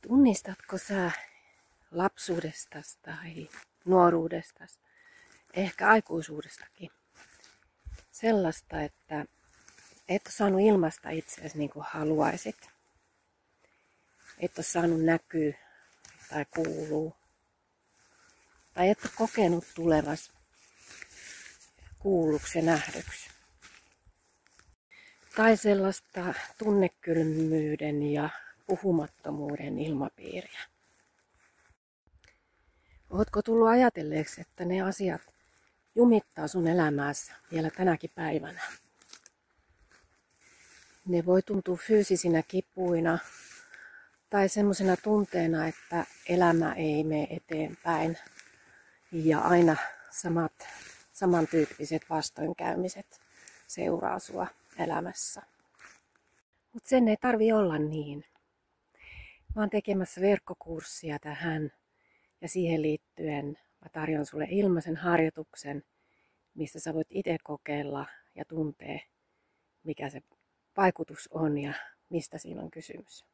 Tunnistatko sä lapsuudestasi tai nuoruudestasi, ehkä aikuisuudestakin, sellaista, että et ole saanut ilmaista itseäsi niin kuin haluaisit? Et ole saanut näkyä tai kuulua. Tai et ole kokenut tulevas kuulluksi ja nähdyksi. Tai sellaista tunnekylmyyden ja puhumattomuuden ilmapiiriä. Ootko tullut ajatelleeksi, että ne asiat jumittaa sun elämässä vielä tänäkin päivänä? Ne voi tuntua fyysisinä kipuina tai semmoisena tunteena, että elämä ei mene eteenpäin ja aina samantyyppiset vastoinkäymiset seuraa sua elämässä. Mutta sen ei tarvi olla niin. Mä oon tekemässä verkkokurssia tähän ja siihen liittyen mä tarjon sulle ilmaisen harjoituksen, mistä sä voit itse kokeilla ja tuntea, mikä se vaikutus on ja mistä siinä on kysymys.